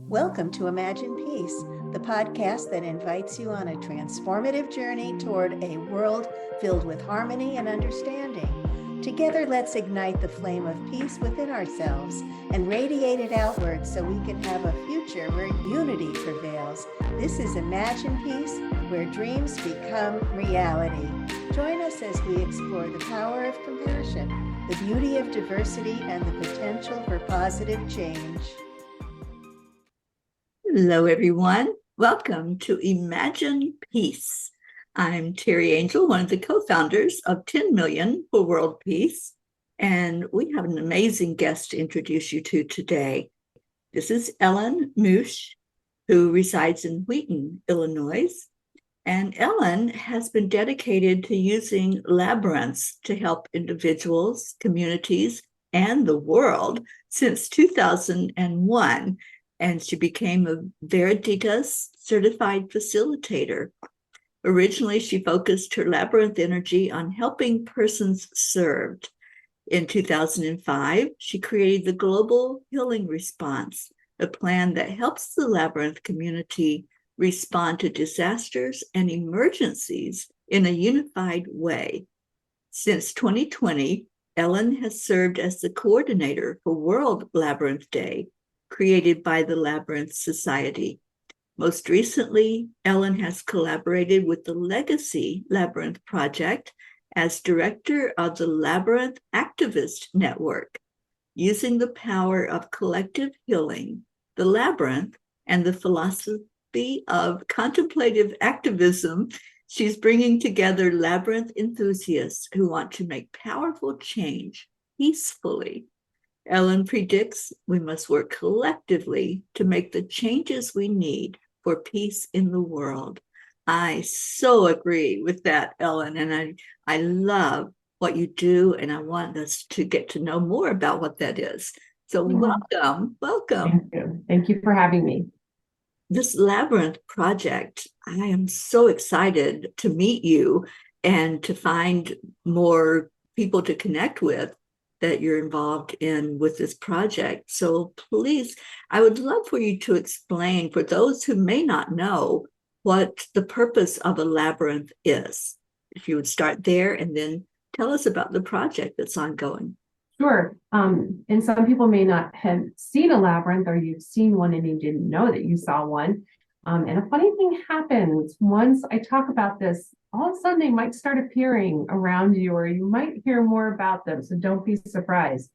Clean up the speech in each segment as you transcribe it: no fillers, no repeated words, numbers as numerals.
Welcome to Imagine Peace, the podcast that invites you on a transformative journey toward a world filled with harmony and understanding. Together, let's ignite the flame of peace within ourselves and radiate it outward so we can have a future where unity prevails. This is Imagine Peace, where dreams become reality. Join us as we explore the power of compassion, the beauty of diversity, and the potential for positive change. Hello, everyone. Welcome to Imagine Peace. I'm Terry Angel, one of the co-founders of 10 Million for World Peace, and we have an amazing guest to introduce you to today. This is Meuch, who resides in Wheaton, Illinois, and Ellen has been dedicated to using labyrinths to help individuals, communities, and the world since 2001. And she became a Veritas certified facilitator. Originally, she focused her labyrinth energy on helping persons served. In 2005, she created the Global Healing Response, a plan that helps the labyrinth community respond to disasters and emergencies in a unified way. Since 2020, Ellen has served as the coordinator for World Labyrinth Day, created by the Labyrinth Society. Most recently, Ellen has collaborated with the Legacy Labyrinth Project as director of the Labyrinth Activist Network. Using the power of collective healing, the labyrinth, and the philosophy of contemplative activism, she's bringing together labyrinth enthusiasts who want to make powerful change peacefully. Ellen predicts we must work collectively to make the changes we need for peace in the world. I so agree with that, Ellen, and I love what you do, and I want us to get to know more about what that is. So welcome. Thank you. Thank you for having me. This Labyrinth project, I am so excited to meet you and to find more people to connect with that you're involved in with this project. So please, I would love for you to explain for those who may not know what the purpose of a labyrinth is. If you would start there and then tell us about the project that's ongoing. Sure. And some people may not have seen a labyrinth, or you've seen one and you didn't know that you saw one. And a funny thing happens once I talk about this. All of a sudden they might start appearing around you, or you might hear more about them. So don't be surprised.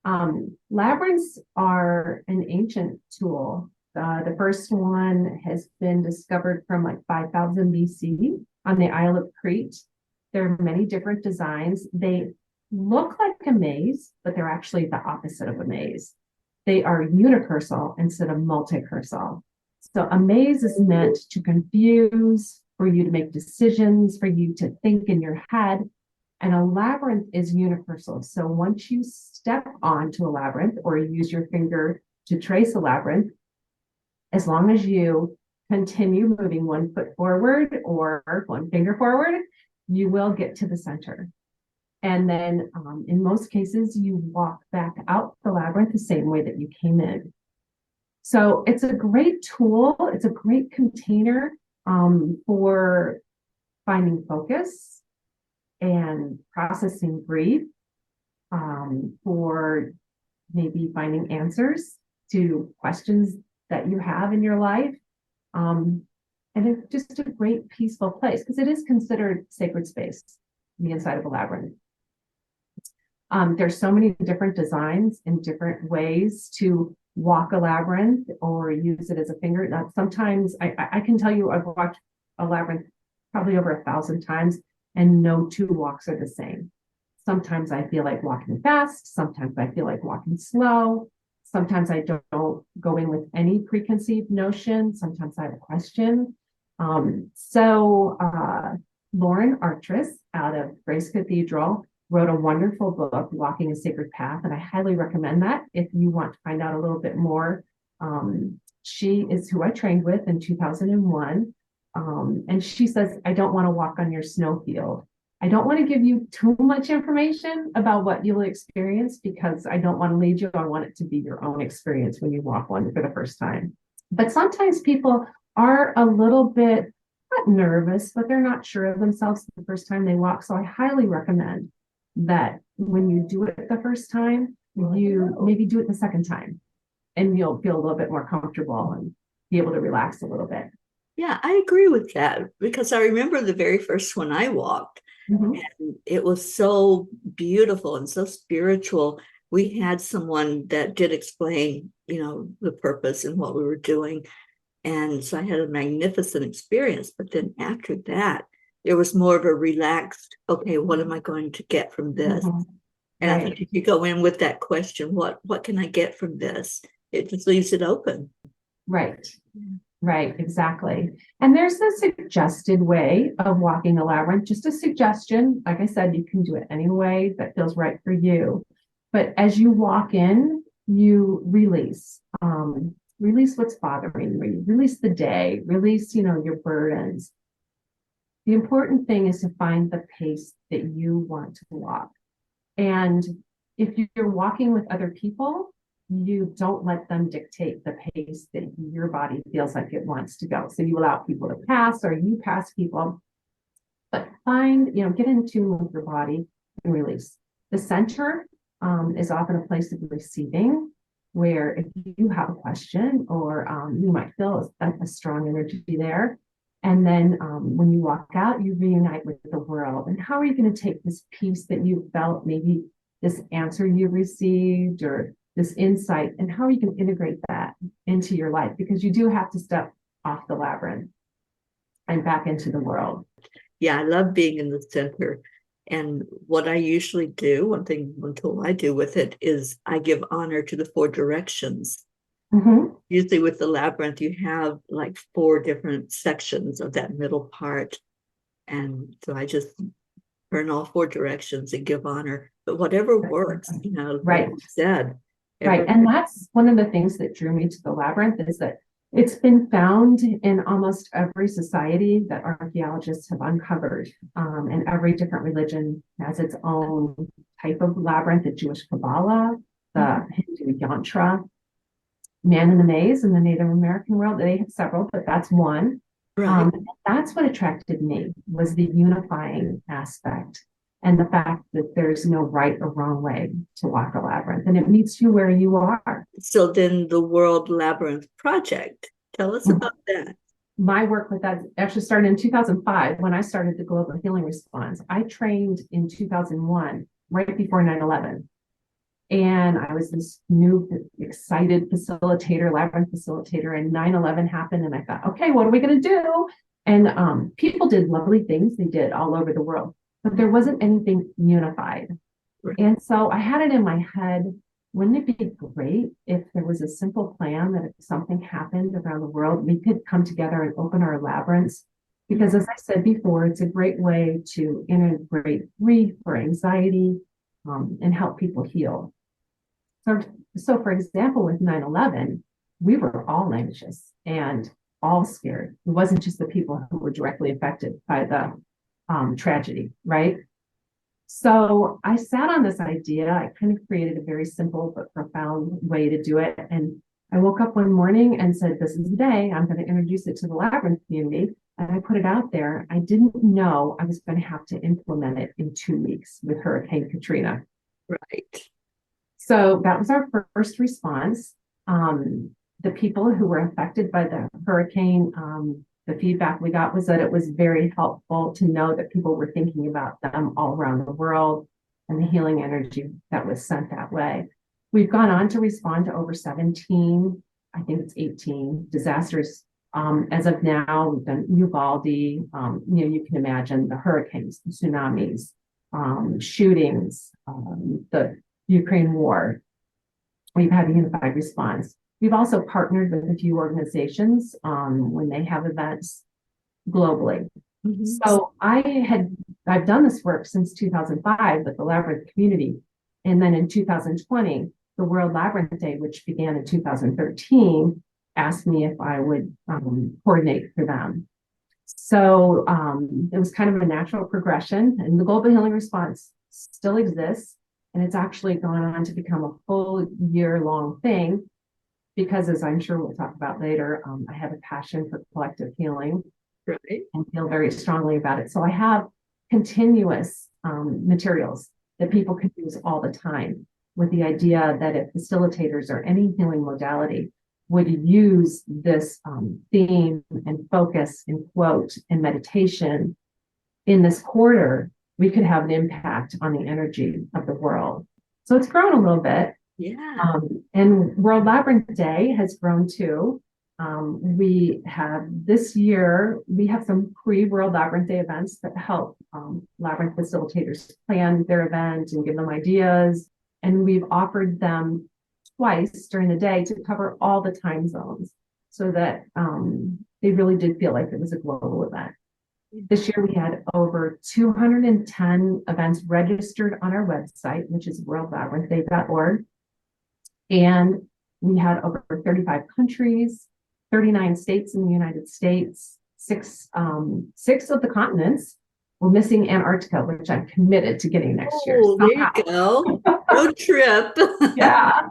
Labyrinths are an ancient tool. The first one has been discovered from like 5000 BC on the Isle of Crete. There are many different designs. They look like a maze, but they're actually the opposite of a maze. They are unicursal instead of multicursal. So a maze is meant to confuse, for you to make decisions, for you to think in your head. And a labyrinth is unicursal. So once you step onto a labyrinth or use your finger to trace a labyrinth, as long as you continue moving one foot forward or one finger forward, you will get to the center. And then in most cases, you walk back out the labyrinth the same way that you came in. So it's a great tool. It's a great container for finding focus and processing grief, for maybe finding answers to questions that you have in your life. And it's just a great peaceful place because it is considered sacred space, the inside of a labyrinth. There's so many different designs and different ways to walk a labyrinth or use it as a finger. Now, sometimes I can tell you I've walked a labyrinth probably over 1,000 times, and no two walks are the same. Sometimes I feel like walking fast. Sometimes I feel like walking slow. Sometimes I don't go in with any preconceived notion. Sometimes I have a question. Lauren Artress out of Grace Cathedral wrote a wonderful book, Walking a Sacred Path, and I highly recommend that if you want to find out a little bit more. She is who I trained with in 2001, and she says, I don't want to walk on your snowfield. I don't want to give you too much information about what you'll experience because I don't want to lead you. I want it to be your own experience when you walk one for the first time. But sometimes people are a little bit, not nervous, but they're not sure of themselves the first time they walk. So I highly recommend that when you do it the first time, you maybe do it the second time, and you'll feel a little bit more comfortable and be able to relax a little bit. Yeah, I agree with that, because I remember the very first one I walked, and it was so beautiful and so spiritual. We had someone that did explain, the purpose and what we were doing. And so I had a magnificent experience. But then after that, there was more of a relaxed, okay, what am I going to get from this? And I think if you go in with that question, what can I get from this? It just leaves it open. Right. Right, exactly. And there's a suggested way of walking a labyrinth, just a suggestion. Like I said, you can do it any way that feels right for you. But as you walk in, you release what's bothering you, release the day, release, your burdens. The important thing is to find the pace that you want to walk. And if you're walking with other people, you don't let them dictate the pace that your body feels like it wants to go. So you allow people to pass, or you pass people, but get in tune with your body and release. The center is often a place of receiving, where if you have a question, or you might feel a strong energy there. And then when you walk out, you reunite with the world. And how are you going to take this piece that you felt, maybe this answer you received, or this insight, and how you can integrate that into your life? Because you do have to step off the labyrinth and back into the world. Yeah, I love being in the center. And what I usually do, one tool I do with it, is I give honor to the 4 directions. Usually with the labyrinth, you have like 4 different sections of that middle part. And so I just turn all 4 directions and give honor. But whatever works, right. like you said. Right. And that's one of the things that drew me to the labyrinth, is that it's been found in almost every society that archaeologists have uncovered. And every different religion has its own type of labyrinth. The Jewish Kabbalah, the Hindu Yantra, Man in the Maze in the Native American world. They have several, but that's one. Right. That's what attracted me, was the unifying aspect. And the fact that there's no right or wrong way to walk a labyrinth, and it meets you where you are. So then the World Labyrinth Project, tell us about that. My work with that actually started in 2005 when I started the Global Healing Response. I trained in 2001, right before 9/11. And I was this new, excited labyrinth facilitator, and 9/11 happened. And I thought, okay, what are we going to do? And people did lovely things. They did all over the world, but there wasn't anything unified. Right. And so I had it in my head, wouldn't it be great if there was a simple plan that if something happened around the world, we could come together and open our labyrinths? Because as I said before, it's a great way to integrate grief or anxiety and help people heal. So for example, with 9/11, we were all anxious and all scared. It wasn't just the people who were directly affected by the tragedy, right? So I sat on this idea. I kind of created a very simple but profound way to do it. And I woke up one morning and said, this is the day I'm going to introduce it to the Labyrinth community. And I put it out there. I didn't know I was going to have to implement it in 2 weeks with Hurricane Katrina. Right. So that was our first response. The people who were affected by the hurricane, the feedback we got was that it was very helpful to know that people were thinking about them all around the world, and the healing energy that was sent that way. We've gone on to respond to over 17, I think it's 18 disasters. As of now, we've done Uvalde, you can imagine the hurricanes, the tsunamis, shootings, the Ukraine war. We've had a unified response. We've also partnered with a few organizations when they have events globally. So I've done this work since 2005 with the Labyrinth community. And then in 2020, the World Labyrinth Day, which began in 2013, asked me if I would coordinate for them. So it was kind of a natural progression, and the Global Healing Response still exists. And it's actually gone on to become a full year-long thing, because, as I'm sure we'll talk about later, I have a passion for collective healing. Right. And feel very strongly about it. So I have continuous materials that people can use all the time, with the idea that if facilitators or any healing modality would use this theme and focus and quote and meditation in this quarter, we could have an impact on the energy of the world. So it's grown a little bit. Yeah. And World Labyrinth Day has grown too. We have this year, we have some pre-World Labyrinth Day events that help Labyrinth facilitators plan their event and give them ideas. And we've offered them twice during the day to cover all the time zones, so that they really did feel like it was a global event. This year we had over 210 events registered on our website, which is worldlabyrinthday.org. And we had over 35 countries, 39 states in the United States, six of the continents. We're missing Antarctica, which I'm committed to getting next year. Oh, there you go. Road trip. Yeah.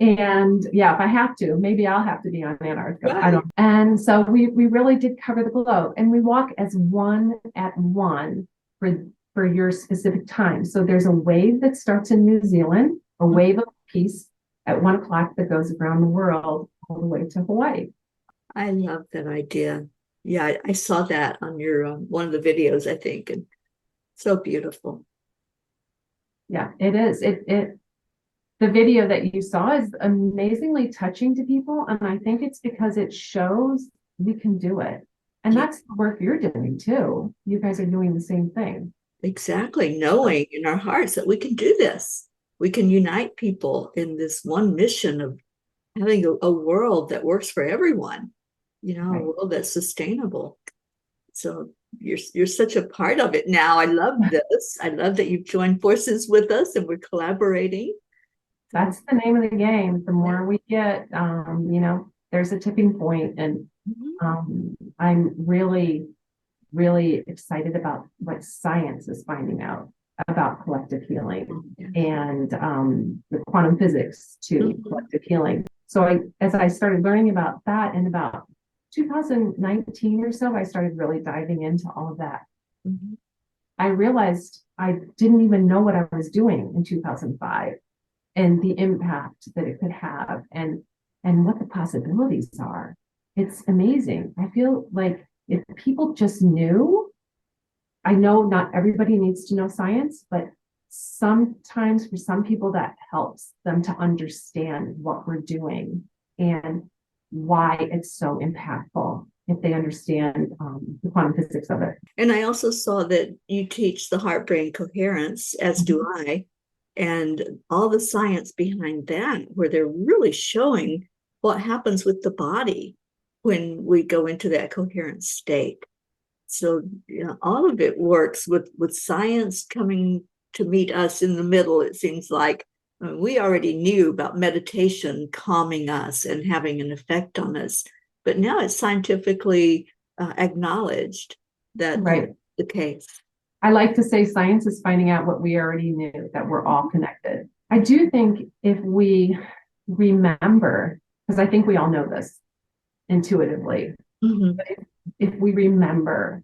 And yeah, if I have to, maybe I'll have to be on Antarctica. Right. I don't. And so we really did cover the globe, and we walk as one at one for your specific time. So there's a wave that starts in New Zealand, a wave of peace at 1 o'clock that goes around the world all the way to Hawaii. I love that idea. Yeah, I saw that on your one of the videos, I think, and so beautiful. Yeah, it is. The video that you saw is amazingly touching to people, and I think it's because it shows we can do it. And that's the work you're doing too. You guys are doing the same thing. Exactly, knowing in our hearts that we can do this. We can unite people in this one mission of having a world that works for everyone, Right. A world that's sustainable. So you're such a part of it now. I love this. I love that you've joined forces with us and we're collaborating. That's the name of the game. The more we get, there's a tipping point, and I'm really, really excited about what science is finding out about collective healing and the quantum physics to collective healing. So as I started learning about that in about 2019 or so, I started really diving into all of that. I realized I didn't even know what I was doing in 2005 and the impact that it could have and what the possibilities are. It's amazing. I feel like if people just knew, I know not everybody needs to know science, but sometimes for some people that helps them to understand what we're doing and why it's so impactful if they understand the quantum physics of it. And I also saw that you teach the heart-brain coherence, as do I, and all the science behind that, where they're really showing what happens with the body when we go into that coherent state. So all of it works with science coming to meet us in the middle. It seems like we already knew about meditation calming us and having an effect on us, but now it's scientifically acknowledged that that's the case. I like to say science is finding out what we already knew, that we're all connected. I do think if we remember, because I think we all know this intuitively, but if we remember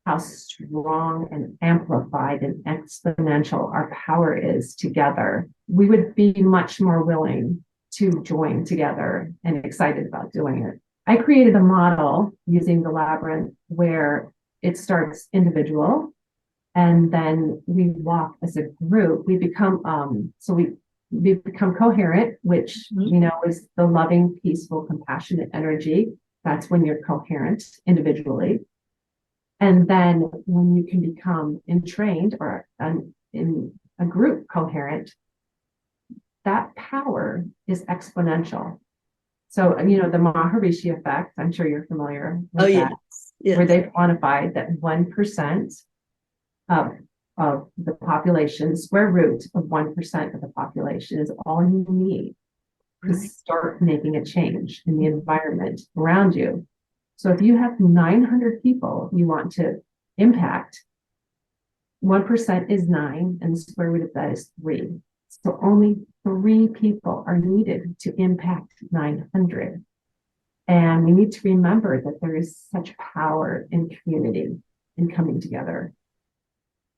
how strong and amplified and exponential our power is together, we would be much more willing to join together and excited about doing it. I created a model using the Labyrinth where it starts individual, and then we walk as a group. We become we become coherent, which is the loving, peaceful, compassionate energy. That's when you're coherent individually. And then when you can become entrained or in a group coherent, that power is exponential. So, the Maharishi effect, I'm sure you're familiar with that, yes. Where they quantified that 1% of the population, square root of 1% of the population is all you need to start making a change in the environment around you. So if you have 900 people you want to impact, 1% is 9, and the square root of that is 3. So only 3 people are needed to impact 900. And we need to remember that there is such power in community, in coming together.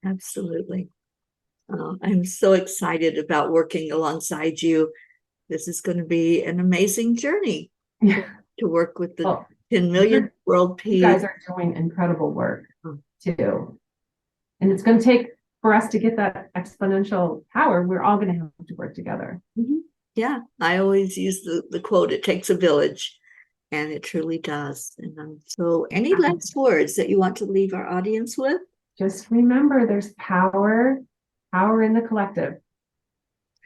Absolutely. I'm so excited about working alongside you. This is going to be an amazing journey Yeah. to work with the Well, 10 million world you peace. guys are doing incredible work too. And it's going to take, for us to get that exponential power, we're all going to have to work together. Mhm. Yeah, I always use the quote, it takes a village, and it truly does. And so any last words that you want to leave our audience with? Just remember there's power in the collective.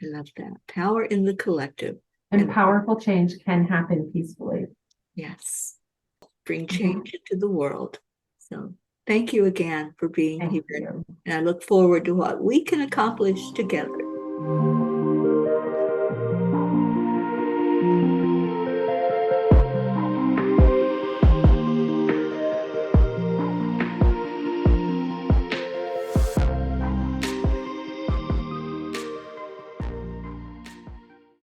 I love that. Power in the collective. And powerful change can happen peacefully. Yes. Bring change into the world. So thank you again for being Thank here. you. And I look forward to what we can accomplish together.